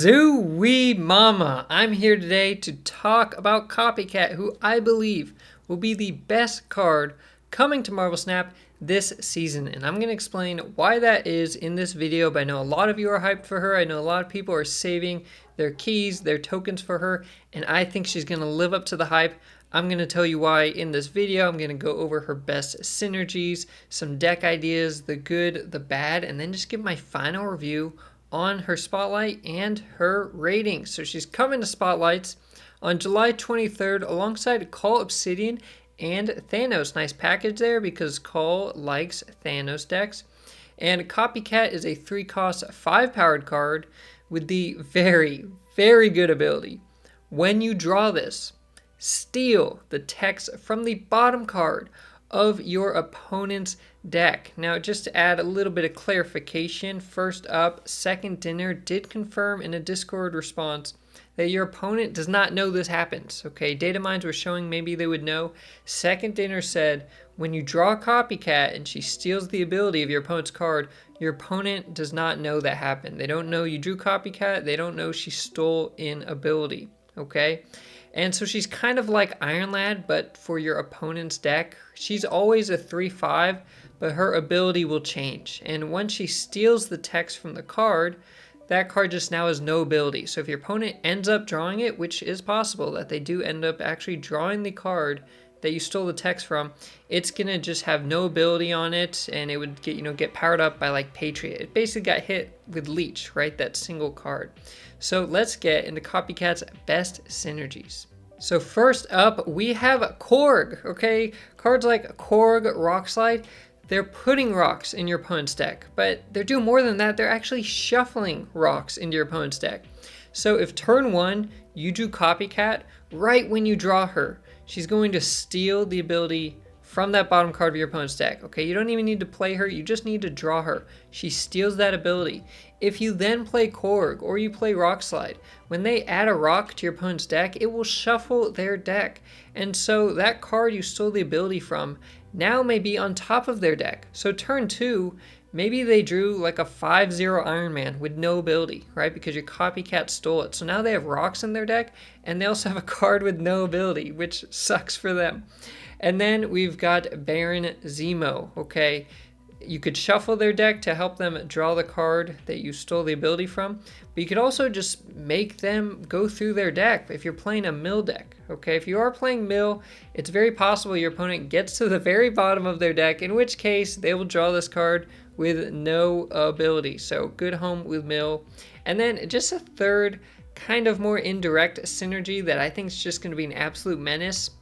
Zooey Mama, I'm here today to talk about Copycat, who I believe will be the best card coming to Marvel Snap this season. And I'm going to explain why that is in this video, but I know a lot of you are hyped for her. I know a lot of people are saving their keys, their tokens for her, and I think she's going to live up to the hype. I'm going to tell you why in this video. I'm going to go over her best synergies, some deck ideas, the good, the bad, and then just give my final review on her spotlight and her rating. So she's coming to spotlights on July 23rd alongside Call Obsidian and Thanos. Nice package there because Call likes Thanos decks. And Copycat is a 3-cost 5-powered card with the very, very good ability. When you draw this, steal the text from the bottom card of your opponent's deck. Now, just to add a little bit of clarification, first up, Second Dinner did confirm in a Discord response that your opponent does not know this happens. Okay, data mines were showing maybe they would know. Second Dinner said when you draw a Copycat and she steals the ability of your opponent's card, your opponent does not know that happened. They don't know you drew Copycat. They don't know she stole an ability. Okay. And so she's kind of like Iron Lad, but for your opponent's deck. She's always a 3/5, but her ability will change. And once she steals the text from the card, that card just now has no ability. So if your opponent ends up drawing it, which is possible that they do end up actually drawing the card that you stole the text from, it's gonna just have no ability on it, and it would get powered up by like Patriot. It basically got hit with Leech, right? That single card. So let's get into Copycat's best synergies. So first up, we have Korg, okay? Cards like Korg, Rockslide, they're putting rocks in your opponent's deck, but they're doing more than that. They're actually shuffling rocks into your opponent's deck. So if turn 1, you drew Copycat, right when you draw her, she's going to steal the ability from that bottom card of your opponent's deck. Okay, you don't even need to play her, you just need to draw her. She steals that ability. If you then play Korg or you play Rockslide, when they add a rock to your opponent's deck, it will shuffle their deck. And so that card you stole the ability from now may be on top of their deck. So turn 2, maybe they drew like a 5/0 Iron Man with no ability, right? Because your Copycat stole it. So now they have rocks in their deck, and they also have a card with no ability, which sucks for them. And then we've got Baron Zemo, okay? You could shuffle their deck to help them draw the card that you stole the ability from, but you could also just make them go through their deck if you're playing a mill deck, okay? If you are playing mill, it's very possible your opponent gets to the very bottom of their deck, in which case they will draw this card with no ability. So good home with mill. And then just a third kind of more indirect synergy that I think is just going to be an absolute menace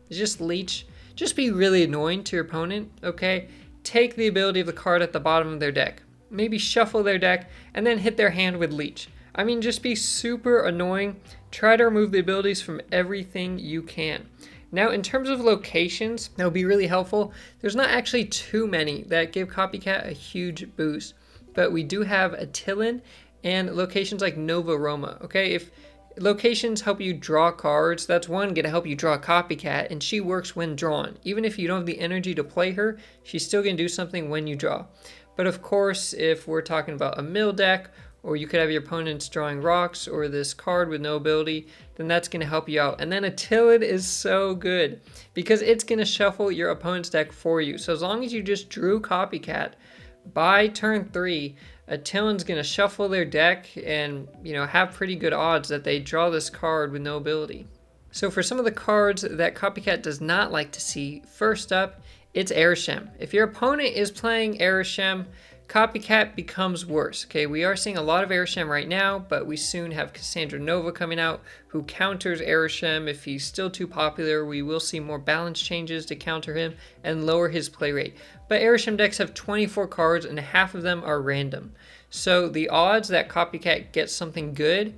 is just Leech. Just be really annoying to your opponent, okay? Take the ability of the card at the bottom of their deck. Maybe shuffle their deck and then hit their hand with Leech. I mean, just be super annoying. Try to remove the abilities from everything you can. Now, in terms of locations, that would be really helpful. There's not actually too many that give Copycat a huge boost, but we do have Attilan and locations like Nova Roma, okay? If locations help you draw cards, that's one going to help you draw a Copycat, and she works when drawn. Even if you don't have the energy to play her, she's still going to do something when you draw. But of course, if we're talking about a mill deck, or you could have your opponents drawing rocks, or this card with no ability, then that's going to help you out. And then Attilan is so good, because it's going to shuffle your opponent's deck for you. So as long as you just drew Copycat, by turn 3, Attilan's going to shuffle their deck and, have pretty good odds that they draw this card with no ability. So for some of the cards that Copycat does not like to see, first up, it's Arishem. If your opponent is playing Arishem, Copycat becomes worse. Okay, we are seeing a lot of Arishem right now, but we soon have Cassandra Nova coming out who counters Arishem. If he's still too popular, we will see more balance changes to counter him and lower his play rate. But Arishem decks have 24 cards and half of them are random. So the odds that Copycat gets something good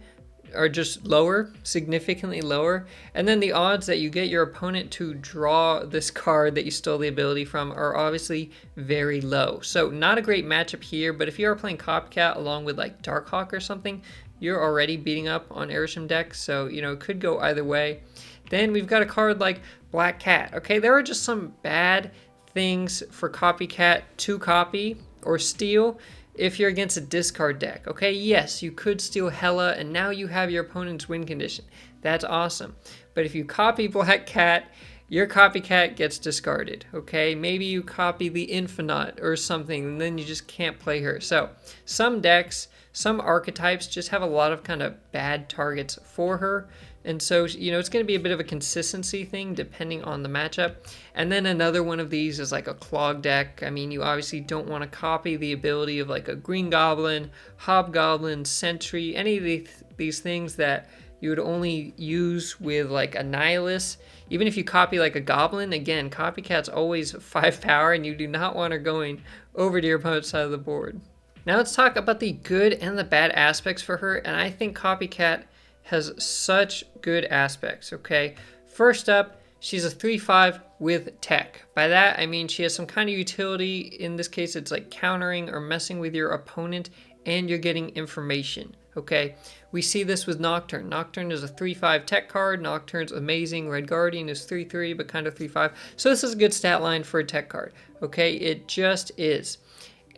are just lower, significantly lower. And then the odds that you get your opponent to draw this card that you stole the ability from are obviously very low. So not a great matchup here, but if you are playing Copycat along with like Darkhawk or something, you're already beating up on Arishem decks. So, it could go either way. Then we've got a card like Black Cat. Okay, there are just some bad things for Copycat to copy or steal. if you're against a discard deck. Okay, yes, you could steal Hela, and now you have your opponent's win condition. That's awesome. But if you copy Black Cat, your Copycat gets discarded, okay? Maybe you copy the Infinite or something, and then you just can't play her. So some decks, some archetypes just have a lot of kind of bad targets for her. And so, you know, it's going to be a bit of a consistency thing depending on the matchup. And then another one of these is like a clog deck. I mean, you obviously don't want to copy the ability of like a Green Goblin, Hobgoblin, Sentry, any of these things that you would only use with like a Nihilist. Even if you copy like a Goblin, again, Copycat's always 5 power, and you do not want her going over to your opponent's side of the board. Now let's talk about the good and the bad aspects for her, and I think Copycat has such good aspects, okay? First up, she's a 3/5 with tech. By that, I mean she has some kind of utility. In this case, it's like countering or messing with your opponent, and you're getting information, okay? We see this with Nocturne. Nocturne is a 3/5 tech card. Nocturne's amazing. Red Guardian is 3/3, but kind of 3/5. So this is a good stat line for a tech card, okay? It just is.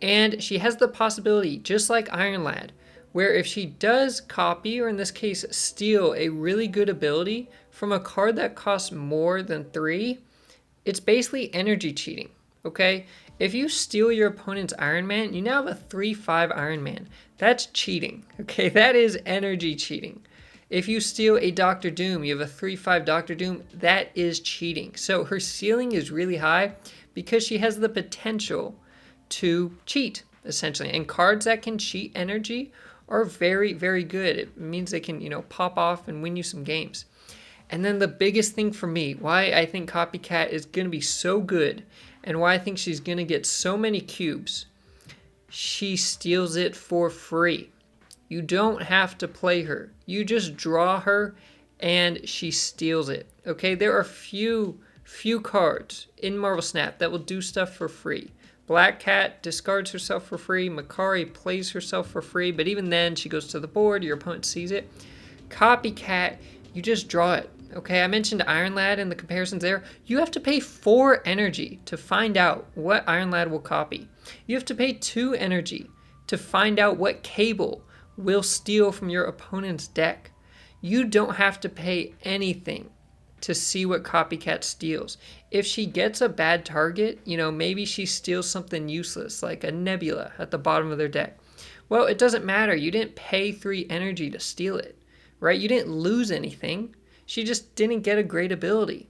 And she has the possibility, just like Iron Lad, where if she does copy, or in this case steal, a really good ability from a card that costs more than 3, it's basically energy cheating, okay? If you steal your opponent's Iron Man, you now have a 3/5 Iron Man. That's cheating, okay? That is energy cheating. If you steal a Doctor Doom, you have a 3/5 Doctor Doom, that is cheating. So her ceiling is really high because she has the potential to cheat, essentially. And cards that can cheat energy are very, very good. It means they can, you know, pop off and win you some games. And then the biggest thing for me, why I think Copycat is going to be so good and why I think she's going to get so many cubes, she steals it for free. You don't have to play her. You just draw her and she steals it. Okay, there are few cards in Marvel Snap that will do stuff for free. Black Cat discards herself for free. Makari plays herself for free, but even then she goes to the board, your opponent sees it. Copycat, you just draw it. Okay, I mentioned Iron Lad in the comparisons there. You have to pay 4 energy to find out what Iron Lad will copy. You have to pay 2 energy to find out what Cable will steal from your opponent's deck. You don't have to pay anything to see what Copycat steals. If she gets a bad target, you know, maybe she steals something useless like a Nebula at the bottom of their deck. Well, it doesn't matter. You didn't pay 3 energy to steal it, right? You didn't lose anything. She just didn't get a great ability.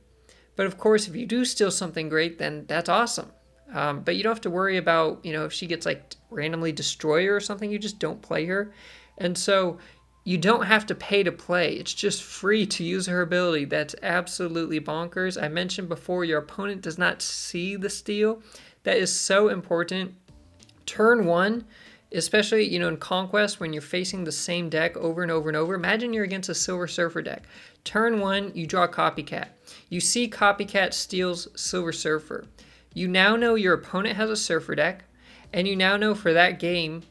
But of course, if you do steal something great, then that's awesome. But you don't have to worry about, you know, if she gets like randomly Destroyer or something, you just don't play her. And so you don't have to pay to play. It's just free to use her ability. That's absolutely bonkers. I mentioned before, your opponent does not see the steal. That is so important. Turn 1, especially, you know, in Conquest, when you're facing the same deck over and over and over. Imagine you're against a Silver Surfer deck. Turn 1, you draw Copycat. You see Copycat steals Silver Surfer. You now know your opponent has a Surfer deck, and you now know for that game,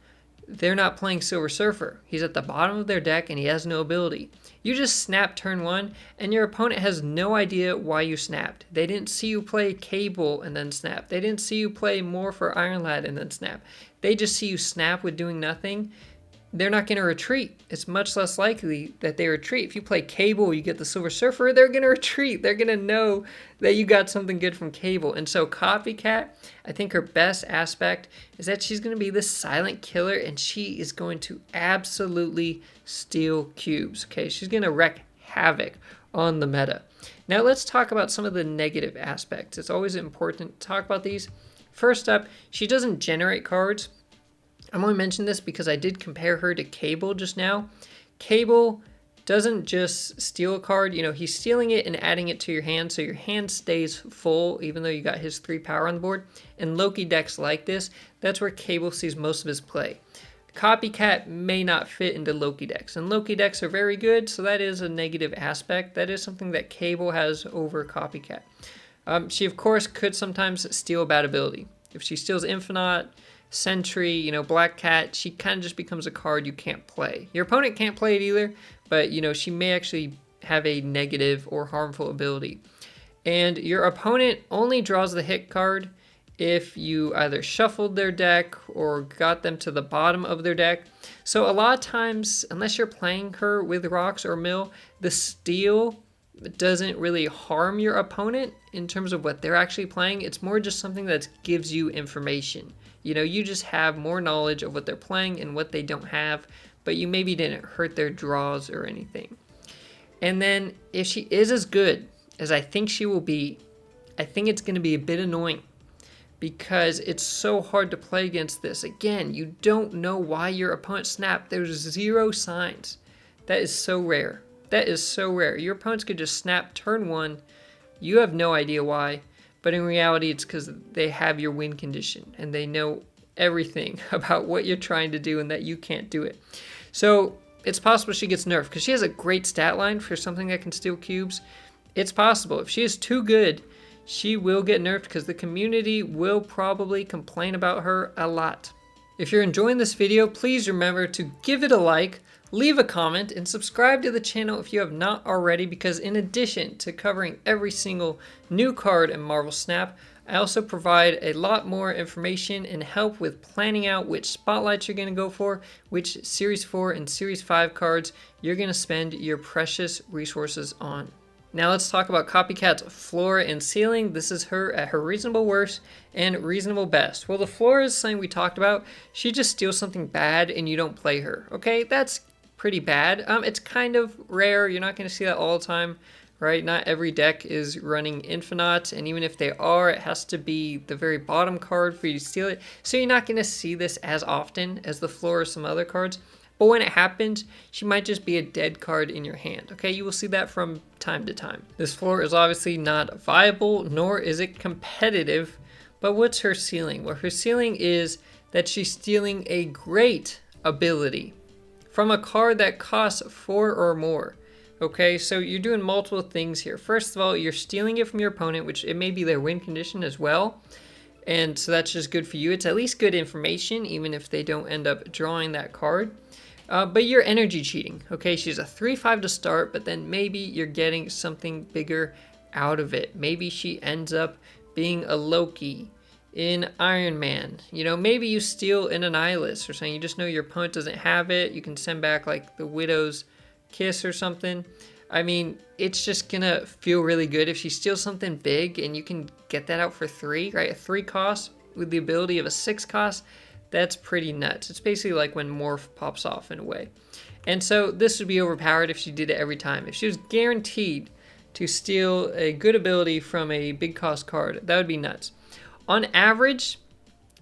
they're not playing Silver Surfer. He's at the bottom of their deck, and he has no ability. You just snap turn 1, and your opponent has no idea why you snapped. They didn't see you play Cable and then snap. They didn't see you play more for Iron Lad and then snap. They just see you snap with doing nothing. They're not going to retreat. It's much less likely that they retreat. If you play Cable, you get the Silver Surfer, they're going to retreat. They're going to know that you got something good from Cable. And so Copycat, I think her best aspect is that she's going to be this silent killer, and she is going to absolutely steal cubes. Okay, she's going to wreak havoc on the meta. Now let's talk about some of the negative aspects. It's always important to talk about these. First up, she doesn't generate cards. I'm only mentioning this because I did compare her to Cable just now. Cable doesn't just steal a card, you know, he's stealing it and adding it to your hand, so your hand stays full even though you got his 3 power on the board. And Loki decks like this, that's where Cable sees most of his play. Copycat may not fit into Loki decks, and Loki decks are very good, so that is a negative aspect. That is something that Cable has over Copycat. She, of course, could sometimes steal a bad ability. If she steals Infinite, Sentry, you know, Black Cat, she kind of just becomes a card you can't play. Your opponent can't play it either, but, you know, she may actually have a negative or harmful ability. And your opponent only draws the hit card if you either shuffled their deck or got them to the bottom of their deck. So a lot of times, unless you're playing her with rocks or mill, the steal doesn't really harm your opponent in terms of what they're actually playing. It's more just something that gives you information. You know, you just have more knowledge of what they're playing and what they don't have, but you maybe didn't hurt their draws or anything. And then if she is as good as I think she will be, I think it's going to be a bit annoying because it's so hard to play against this. Again, you don't know why your opponent snapped. There's 0 signs. That is so rare. That is so rare. Your opponents could just snap turn 1. You have no idea why, but in reality, it's because they have your win condition and they know everything about what you're trying to do and that you can't do it. So it's possible she gets nerfed because she has a great stat line for something that can steal cubes. It's possible. If she is too good, she will get nerfed because the community will probably complain about her a lot. If you're enjoying this video, please remember to give it a like, leave a comment, and subscribe to the channel if you have not already, because in addition to covering every single new card in Marvel Snap, I also provide a lot more information and help with planning out which spotlights you're going to go for, which Series 4 and Series 5 cards you're going to spend your precious resources on. Now let's talk about Copycat's floor and ceiling. This is her at her reasonable worst and reasonable best. Well, the floor is something we talked about. She just steals something bad and you don't play her. Okay, that's pretty bad. It's kind of rare. You're not going to see that all the time, right? Not every deck is running Infinite, and even if they are, it has to be the very bottom card for you to steal it. So you're not going to see this as often as the floor or some other cards. But when it happens, she might just be a dead card in your hand, okay? You will see that from time to time. This floor is obviously not viable, nor is it competitive, but what's her ceiling? Well, her ceiling is that she's stealing a great ability from a card that costs 4 or more, okay? So you're doing multiple things here. First of all, you're stealing it from your opponent, which it may be their win condition as well, and so that's just good for you. It's at least good information, even if they don't end up drawing that card. But you're energy cheating, okay? She's a 3/5 to start, but then maybe you're getting something bigger out of it. Maybe she ends up being a Loki in Iron Man. You know, maybe you steal an Annihilus or something. You just know your opponent doesn't have it. You can send back like the Widow's Kiss or something. I mean, it's just gonna feel really good if she steals something big and you can get that out for 3, right? A 3 cost with the ability of a 6 cost. That's pretty nuts. It's basically like when Morph pops off in a way. And so this would be overpowered if she did it every time. If she was guaranteed to steal a good ability from a big cost card, that would be nuts. On average,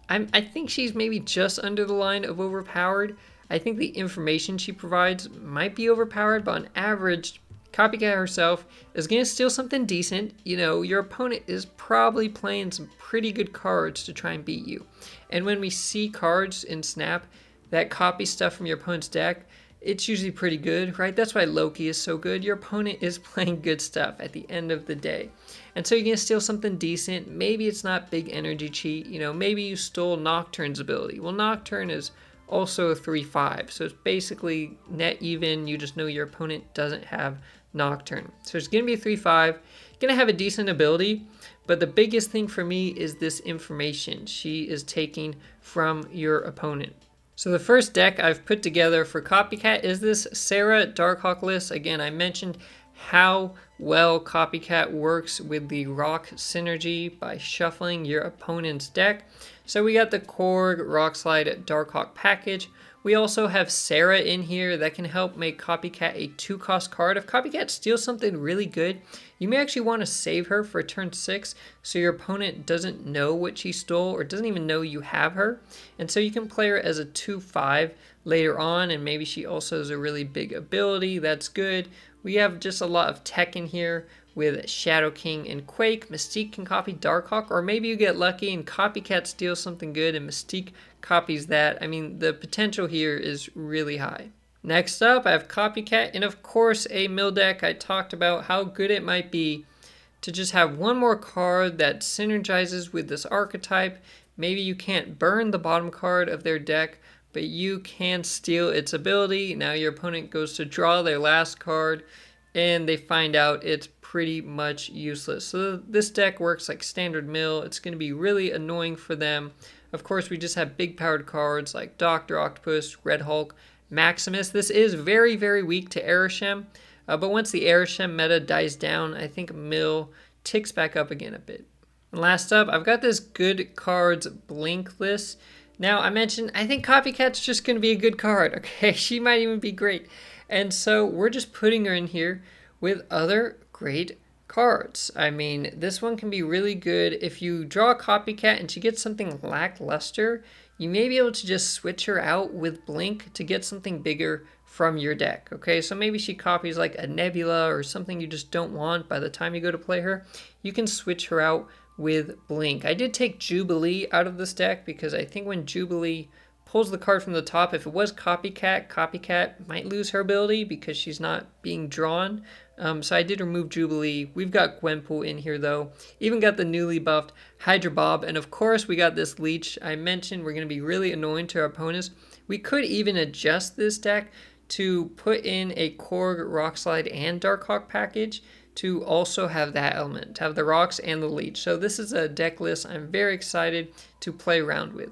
I think she's maybe just under the line of overpowered. I think the information she provides might be overpowered, but on average, Copycat herself is going to steal something decent. You know, your opponent is probably playing some pretty good cards to try and beat you. And when we see cards in Snap that copy stuff from your opponent's deck, it's usually pretty good, right? That's why Loki is so good. Your opponent is playing good stuff at the end of the day. And so you're going to steal something decent. Maybe it's not big energy cheat. You know, maybe you stole Nocturne's ability. Well, Nocturne is also a 3/5. So it's basically net even. You just know your opponent doesn't have Nocturne. So it's going to be a 3/5. Going to have a decent ability. But the biggest thing for me is this information she is taking from your opponent. So the first deck I've put together for Copycat is this Sarah Darkhawk list. Again, I mentioned how well Copycat works with the rock synergy by shuffling your opponent's deck. So we got the Korg Rockslide Darkhawk package. We also have Sarah in here that can help make Copycat a 2-cost card. If Copycat steals something really good, you may actually want to save her for turn 6 so your opponent doesn't know what she stole or doesn't even know you have her. And so you can play her as a 2/5 later on, and maybe she also has a really big ability. That's good. We have just a lot of tech in here with Shadow King and Quake. Mystique can copy Darkhawk, or maybe you get lucky and Copycat steals something good and Mystique copies that. I mean, the potential here is really high. Next up, I have Copycat, and of course a mill deck. I talked about how good it might be to just have one more card that synergizes with this archetype. Maybe you can't burn the bottom card of their deck, but you can steal its ability. Now your opponent goes to draw their last card, and they find out it's pretty much useless. So this deck works like standard mill. It's going to be really annoying for them. Of course, we just have big powered cards like Dr. Octopus, Red Hulk, Maximus. This is very, very weak to Arishem, but once the Arishem meta dies down, I think mill ticks back up again a bit. And last up, I've got this good cards blink list. Now, I mentioned I think Copycat's just going to be a good card, okay? She might even be great. And so we're just putting her in here with other great cards. I mean, this one can be really good. If you draw a Copycat and she gets something lackluster, you may be able to just switch her out with Blink to get something bigger from your deck, okay? So maybe she copies like a Nebula or something you just don't want by the time you go to play her. You can switch her out with Blink. I did take Jubilee out of this deck because I think when Jubilee pulls the card from the top, if it was Copycat, Copycat might lose her ability because she's not being drawn. So I did remove Jubilee. We've got Gwenpool in here though. Even got the newly buffed Hydra Bob. And of course we got this Leech. I mentioned we're going to be really annoying to our opponents. We could even adjust this deck to put in a Korg, Rockslide, and Darkhawk package to also have that element, to have the rocks and the leech. So this is a deck list I'm very excited to play around with.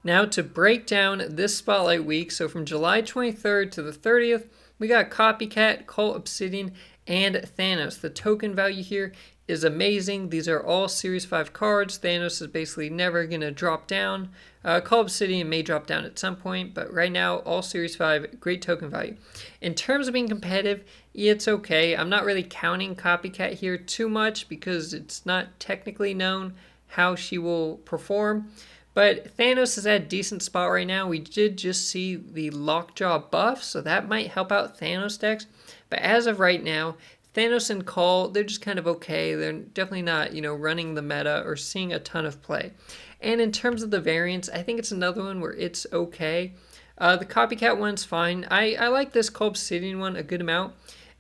Now to break down this Spotlight week, so from July 23rd to the 30th, we got Copycat, Cult Obsidian, and Thanos. The token value here is amazing. These are all Series 5 cards. Thanos is basically never going to drop down. Cult Obsidian may drop down at some point, but right now, all Series 5, great token value. In terms of being competitive, it's okay. I'm not really counting Copycat here too much because it's not technically known how she will perform. But Thanos is at a decent spot right now. We did just see the Lockjaw buff, so that might help out Thanos decks. But as of right now, Thanos and Call, they're just kind of okay. They're definitely not, running the meta or seeing a ton of play. And in terms of the variants, I think it's another one where it's okay. The Copycat one's fine. I like this Cult Obsidian one a good amount.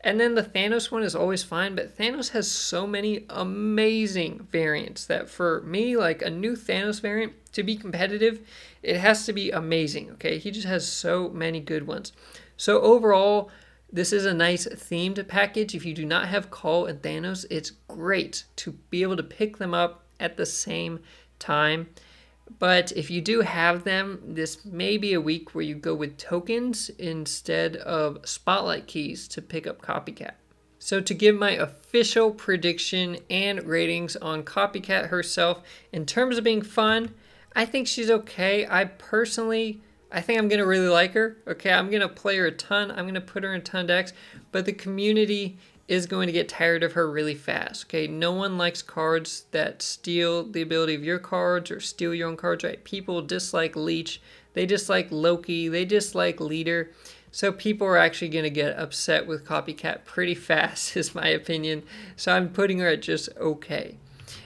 And then the Thanos one is always fine, but Thanos has so many amazing variants that for me, like a new Thanos variant, to be competitive, it has to be amazing, okay? He just has so many good ones. So overall, this is a nice themed package. If you do not have Call and Thanos, it's great to be able to pick them up at the same time. But if you do have them, this may be a week where you go with tokens instead of Spotlight keys to pick up Copycat. So to give my official prediction and ratings on Copycat herself, in terms of being fun, I think she's okay. I think I'm going to really like her. Okay, I'm going to play her a ton. I'm going to put her in a ton of decks. But the community is going to get tired of her really fast. Okay, no one likes cards that steal the ability of your cards or steal your own cards, right? People dislike Leech. They dislike Loki. They dislike Leader. So people are actually going to get upset with Copycat pretty fast, is my opinion. So I'm putting her at just okay.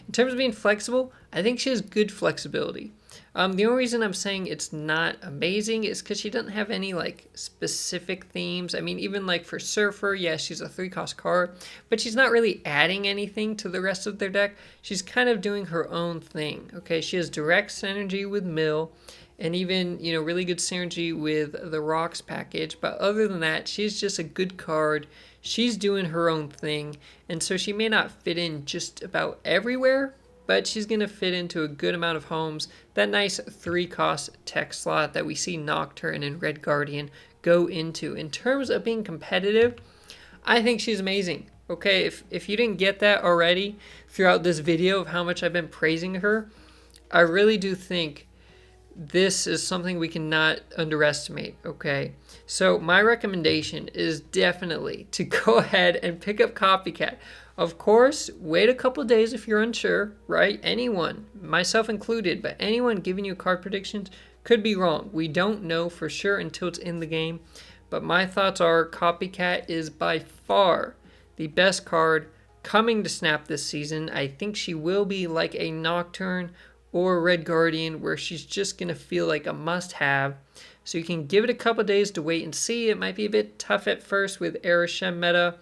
In terms of being flexible, I think she has good flexibility. The only reason I'm saying it's not amazing is because she doesn't have any like specific themes. I mean, even like for Surfer, yeah, she's a 3-cost card, but she's not really adding anything to the rest of their deck. She's kind of doing her own thing. Okay, she has direct synergy with Mill, and even really good synergy with the Rocks package. But other than that, she's just a good card. She's doing her own thing, and so she may not fit in just about everywhere, but she's going to fit into a good amount of homes. That nice 3-cost tech slot that we see Nocturne and Red Guardian go into. In terms of being competitive, I think she's amazing. Okay, if you didn't get that already throughout this video of how much I've been praising her, I really do think this is something we cannot underestimate, okay? So my recommendation is definitely to go ahead and pick up Copycat. Of course, wait a couple of days if you're unsure, right? Anyone, myself included, but anyone giving you card predictions could be wrong. We don't know for sure until it's in the game. But my thoughts are Copycat is by far the best card coming to Snap this season. I think she will be like a Nocturne or Red Guardian where she's just going to feel like a must-have. So you can give it a couple of days to wait and see. It might be a bit tough at first with Arishem meta,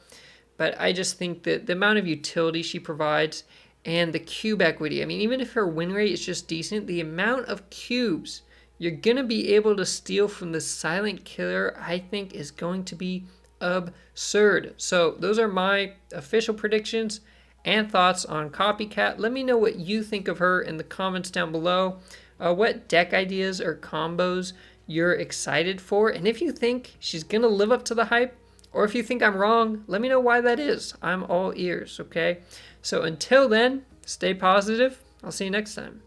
but I just think that the amount of utility she provides and the cube equity, I mean, even if her win rate is just decent, the amount of cubes you're going to be able to steal from the Silent Killer, I think, is going to be absurd. So those are my official predictions and thoughts on Copycat. Let me know what you think of her in the comments down below. What deck ideas or combos you're excited for, and if you think she's gonna live up to the hype, or if you think I'm wrong, let me know why that is. I'm all ears, okay? So until then, stay positive. I'll see you next time.